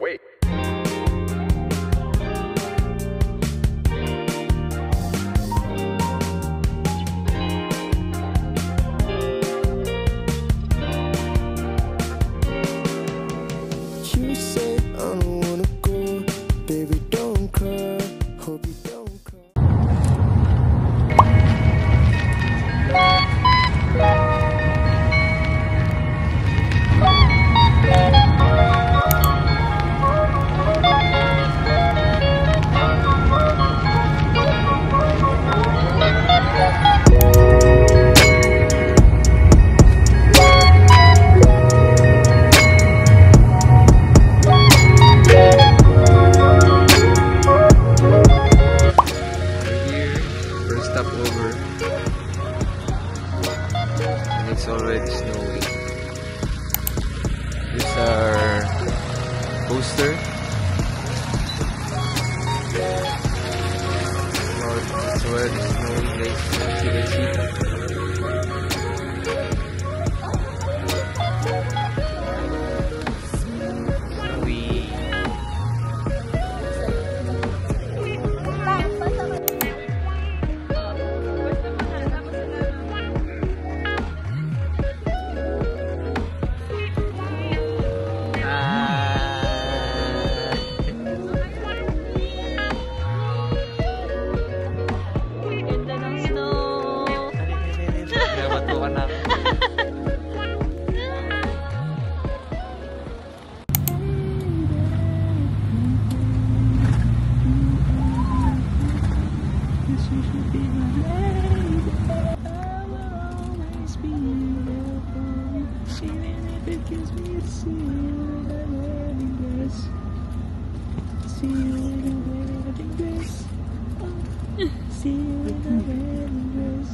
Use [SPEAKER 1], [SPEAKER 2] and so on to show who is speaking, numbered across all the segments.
[SPEAKER 1] Wait.
[SPEAKER 2] You say I don't wanna go, baby, don't cry. Hope you don't cry.
[SPEAKER 3] It's already snowing. This is our poster. It's already snowing, guys. As you can see.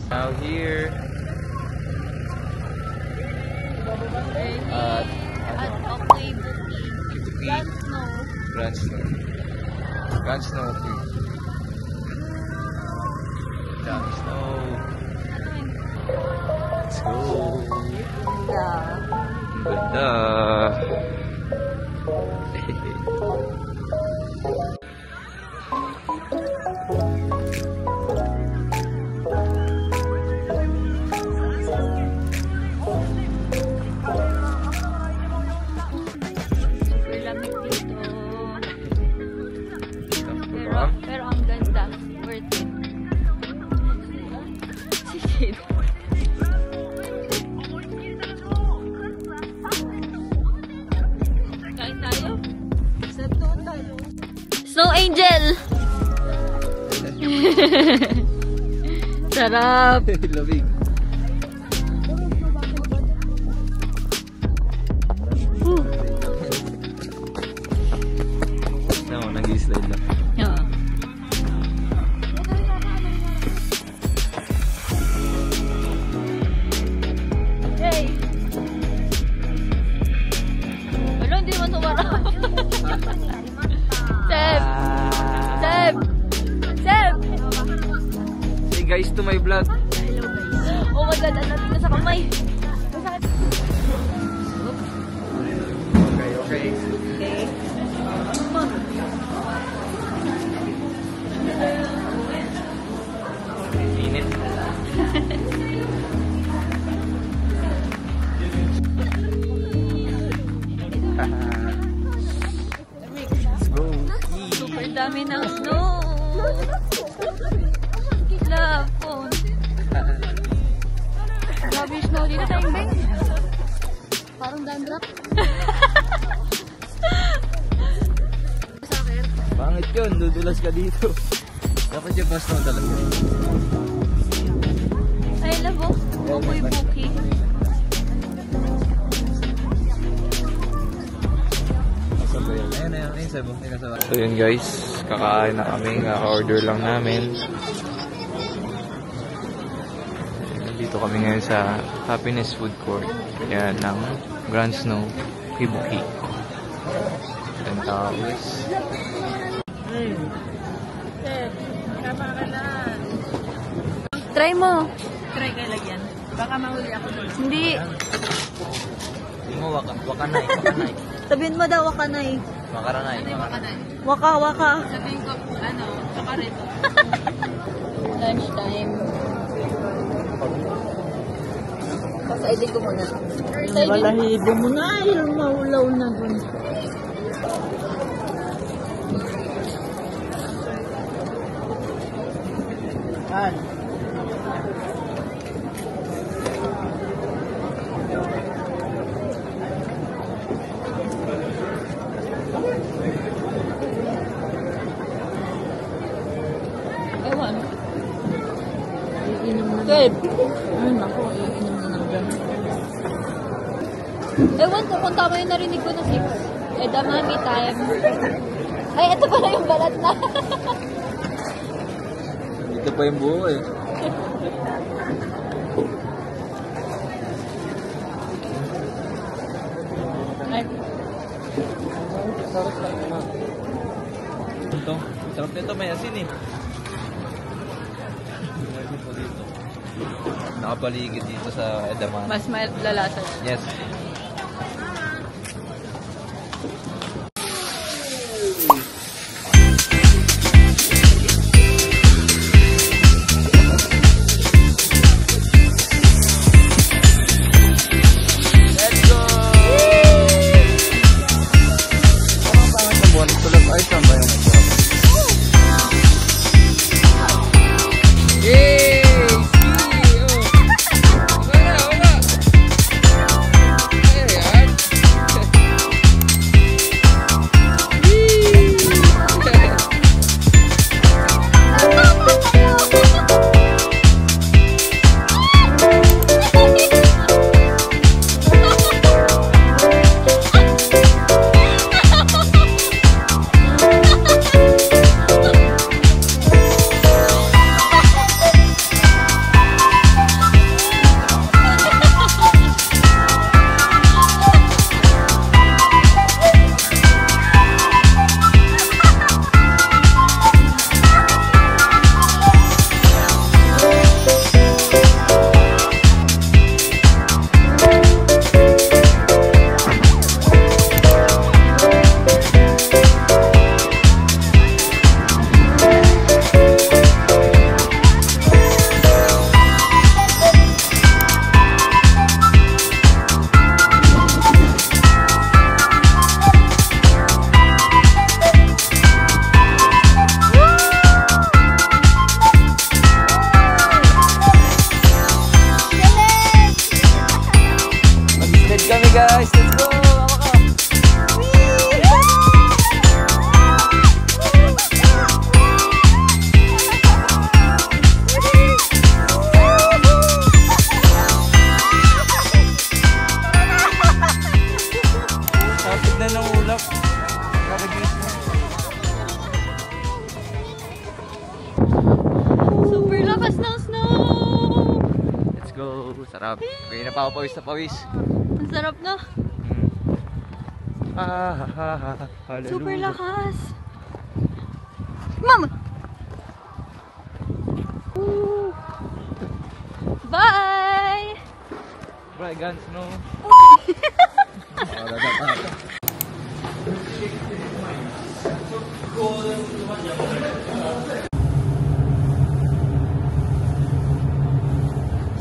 [SPEAKER 3] Now here at Grand Snow. Grand Snow. Let's go. Ganda.
[SPEAKER 4] Pero ang ganda. Worth it. Sige. Kain tayo? Saan doon tayo? Snow Angel! Sarap!
[SPEAKER 3] Lamig. No, nag-i-slide lang.
[SPEAKER 4] Yeah. Hey! Wala, hindi naman tumarap. Seb! Seb! Seb!
[SPEAKER 3] Say guys to my vlog.
[SPEAKER 4] Oh my God, ang natin na sa kamay.
[SPEAKER 3] Okay, okay.
[SPEAKER 4] Okay.
[SPEAKER 3] Init. Let's go.
[SPEAKER 4] Super dami ng snow. Love phone. Grabe yung snow dito tayo, Beng. Parang dandruff.
[SPEAKER 3] Pangit yun, dudulas ka dito. Dapat yung bus na talaga.
[SPEAKER 4] Ay, labo. Bukoy buki.
[SPEAKER 3] So yun guys, kakain na kami, kaka-order lang namin. Nandito kami ngayon sa Happiness Food Court. Yan, ng Grand Snow, Hibuki. And tapos
[SPEAKER 4] Try mo.
[SPEAKER 5] Try kayo lagyan. Baka mahuli ako doon.
[SPEAKER 4] Hindi.
[SPEAKER 3] wakanay.
[SPEAKER 4] Sabihin mo daw wakanay.
[SPEAKER 3] Makaranay.
[SPEAKER 5] Ano yung makanan?
[SPEAKER 4] Waka, waka.
[SPEAKER 5] Sabihin ko, ano, saka rin.
[SPEAKER 4] Lunchtime. Pasaidi ko muna. Balahibo mo na. Yung maulaw na dun.
[SPEAKER 5] Ewan.
[SPEAKER 4] Iinom na.
[SPEAKER 5] 12.
[SPEAKER 4] Ay, naku. Iinom na ng dyan.
[SPEAKER 5] Ewan ko kung tama yung narinig ko na 6. Eh, damami time. Ay, ito pala yung balat na.
[SPEAKER 3] Ito pa yung buo eh.
[SPEAKER 5] Ay,
[SPEAKER 3] Ito. Sarap nito, may asin eh. Nakapaligid dito sa Edaman.
[SPEAKER 5] mas malalasan.
[SPEAKER 3] Yes. Let's go! Buwan tulad ay samba yung ito. Yay! Wala, wala. Ayan. Mag-sled kami guys, let's go! Kapit na ng ulap.
[SPEAKER 5] Super lakas ng snow!
[SPEAKER 3] Let's go! Sarap. Kaya na pa ako pawis na pawis.
[SPEAKER 5] Ang sarap na.
[SPEAKER 3] Hallelujah.
[SPEAKER 5] Super lakas. Mama! Bye!
[SPEAKER 3] Bright guns, no?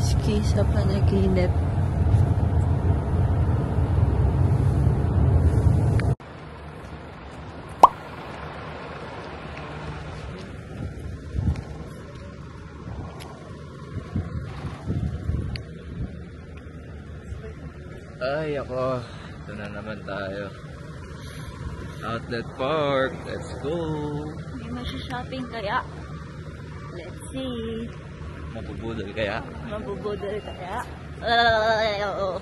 [SPEAKER 4] Ski sa panaginip.
[SPEAKER 3] Ay, ako. Ito na naman tayo. Outlet Park. Let's go.
[SPEAKER 4] May masya-shopping kaya. Let's see.
[SPEAKER 3] Mabubudol kaya?
[SPEAKER 4] Mabubudol kaya. Oo.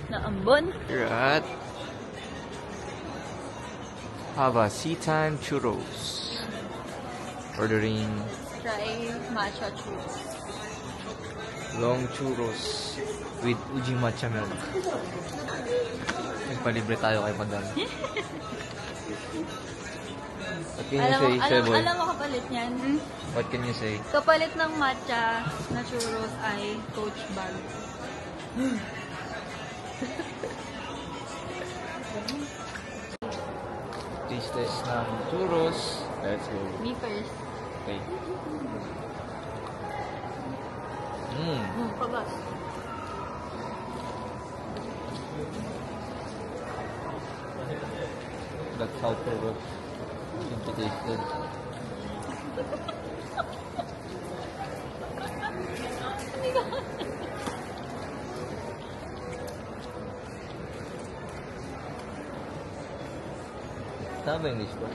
[SPEAKER 4] Naambon.
[SPEAKER 3] We're at Hava Sea Time Churros. Ordering
[SPEAKER 5] Try matcha churros.
[SPEAKER 3] long churros with uji matcha milk. Nagpalibre tayo kay Madam. What can you say, Seboy?
[SPEAKER 5] Alam mo kapalit niyan?
[SPEAKER 3] What can you say?
[SPEAKER 5] Kapalit ng matcha na churros ay Coach bag.
[SPEAKER 3] taste test ng churros. Let's go.
[SPEAKER 5] Me first.
[SPEAKER 3] Okay.
[SPEAKER 5] Kabas.
[SPEAKER 3] That's how churros should be tasted. Tama ba English ko?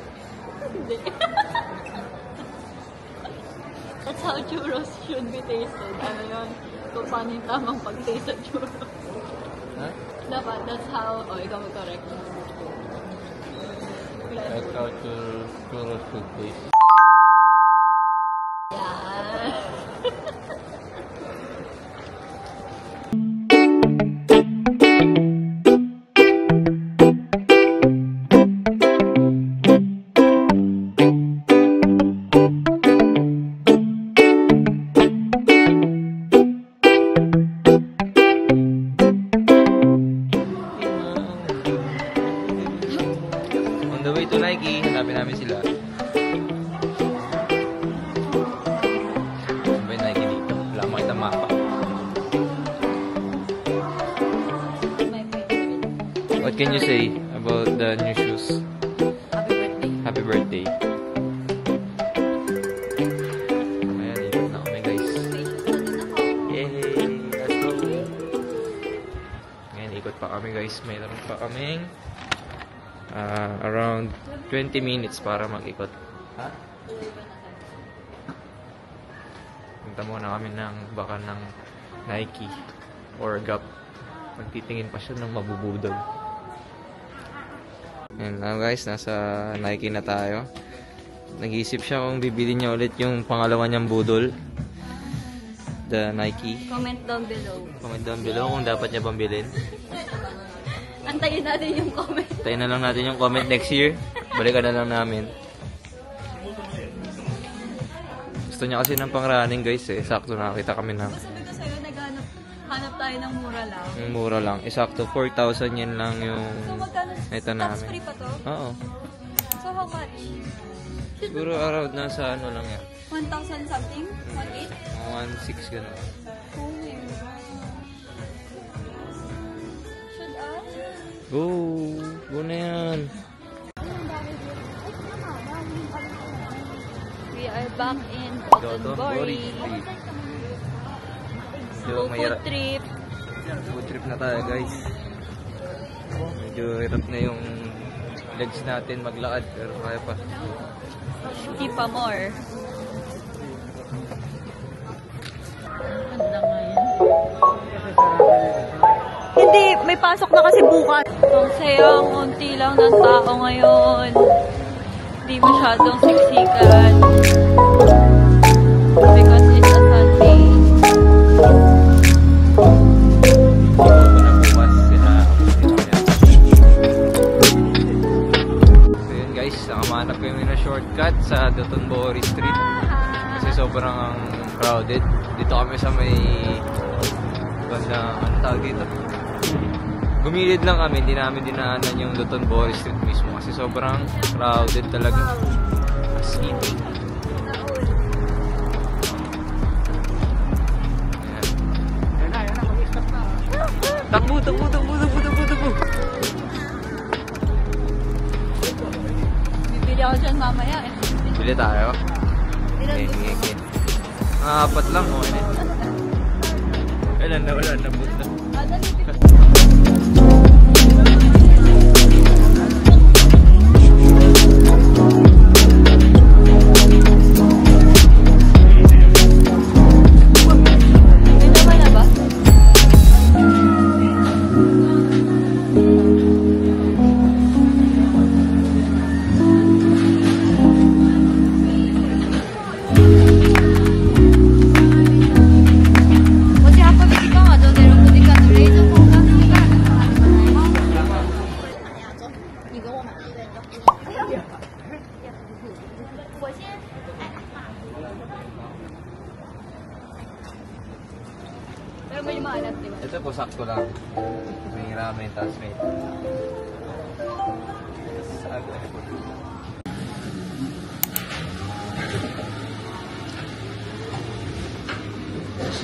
[SPEAKER 5] Hindi. That's how churros should be tasted. Ano yun? Kung paano yung tamang pag-taste sa churros.
[SPEAKER 3] Ha?
[SPEAKER 5] Dapat, that's how, ikaw mag-correct.
[SPEAKER 3] That's how churros should taste.
[SPEAKER 5] Yeah.
[SPEAKER 3] On the way to Nike, hanapin namin sila. Ano ba yung Nike dito? Wala makita mapa.
[SPEAKER 5] My favorite.
[SPEAKER 3] What can you say about the new shoes?
[SPEAKER 5] Happy birthday.
[SPEAKER 3] Happy birthday. Ayan, ikot na kami guys. Yay! Let's go! Ngayon, ikot pa kami guys. Mayroon pa kaming around 20 minutes para mag-ikot. Ha? Punta muna kami ng baka ng Nike or Gap. Magtitingin pa siya ng mabubudol. Ayan na guys, nasa Nike na tayo. Nag-iisip siya kung bibili niya ulit yung pangalawa niyang budol. The Nike.
[SPEAKER 5] Comment down below.
[SPEAKER 3] Comment down below kung dapat niya bang bilhin.
[SPEAKER 5] Antayin natin yung comment.
[SPEAKER 3] Tayo na lang natin yung comment next year. Balikan na lang namin. Gusto niya kasi ng pang-running guys eh. Sakto nakakita kami ng
[SPEAKER 5] Sabi ko sa'yo, hanap tayo ng mura lang.
[SPEAKER 3] mura lang. Sakto 4,000 yen lang yung
[SPEAKER 5] So magkano?
[SPEAKER 3] ito
[SPEAKER 5] Tax
[SPEAKER 3] namin.
[SPEAKER 5] free pa to?
[SPEAKER 3] Oo.
[SPEAKER 5] So how much?
[SPEAKER 3] Siguro around nasa ano lang yan.
[SPEAKER 5] 1,000 something? 1,800?
[SPEAKER 3] 1,600 gano'n.
[SPEAKER 5] Oh my God. Should I?
[SPEAKER 3] Go! Go na yan.
[SPEAKER 5] We are back in
[SPEAKER 3] Dotonbori
[SPEAKER 5] Dotonbori.
[SPEAKER 3] Street. Medyo
[SPEAKER 5] So
[SPEAKER 3] mahirap.
[SPEAKER 5] food trip.
[SPEAKER 3] Food trip na tayo guys. Medyo hirap na yung legs natin maglakad pero kaya pa.
[SPEAKER 5] Keep pa more. Ganda nga yan. Hindi, may pasok na kasi bukas. Ang saya, ang unti lang ng tao ngayon. Hindi masyadong siksikan. Because it's a Sunday.
[SPEAKER 3] So yun guys, nakamanap kami na shortcut sa Dotonbori Street. Kasi sobrang crowded. Dito kami sa may banda, ano tawag dito? Gumilid lang kami, hindi namin dinaanan yung Dotonbori Street mismo kasi sobrang crowded talaga. As in. Takbo!
[SPEAKER 5] Bibili ako dyan mamaya eh.
[SPEAKER 3] Bili tayo.
[SPEAKER 5] Ilan
[SPEAKER 3] Okay,
[SPEAKER 5] gusto
[SPEAKER 3] okay,
[SPEAKER 5] mo?
[SPEAKER 3] okay. Apat lang, okay na. Wala na, buta.
[SPEAKER 5] May naman na ba? Pero may lumaanap, di ba?
[SPEAKER 3] Ito po, sakto lang. May ramen, tapos may... Saan?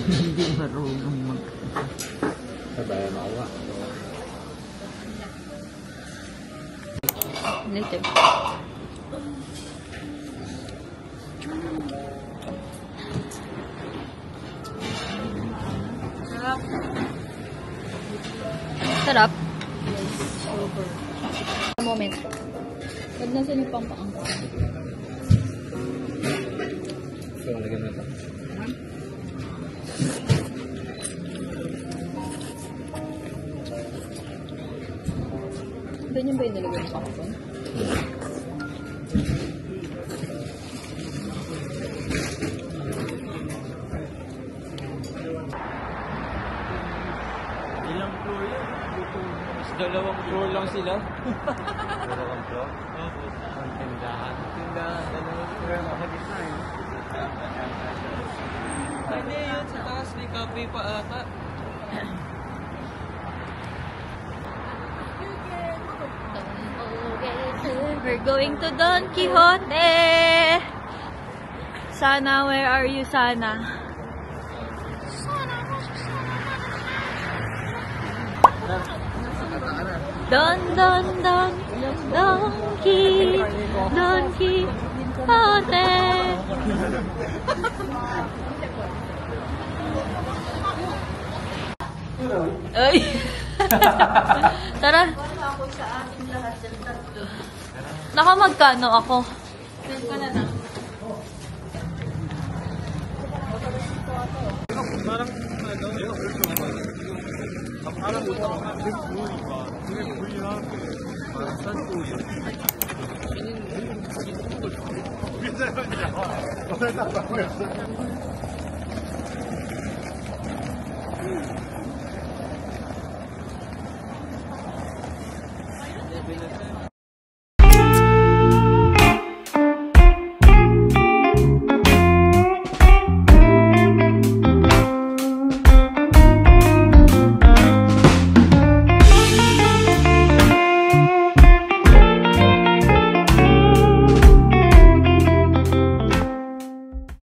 [SPEAKER 4] Hindi marunong mag...
[SPEAKER 3] Sabayan ako nga.
[SPEAKER 5] Later. Sarap. Sarap. Moment. Huwag na sa'yo pang paangka.
[SPEAKER 3] So, lagyan na ito.
[SPEAKER 5] Ganyan ba yung nilagay ng pangkon?
[SPEAKER 3] Ilang floor yan? Mas 2 floor lang sila. 2 floor? Oo. Ang tindahan. Tindahan. 2 floor ang makagitna eh. Hindi yun. Sa taas may cafe pa ata.
[SPEAKER 5] We're going to Don Quixote! Sana, where are you, Sana? Don Quixote! Ay! Tara! Naka magkano ako?
[SPEAKER 2] Parang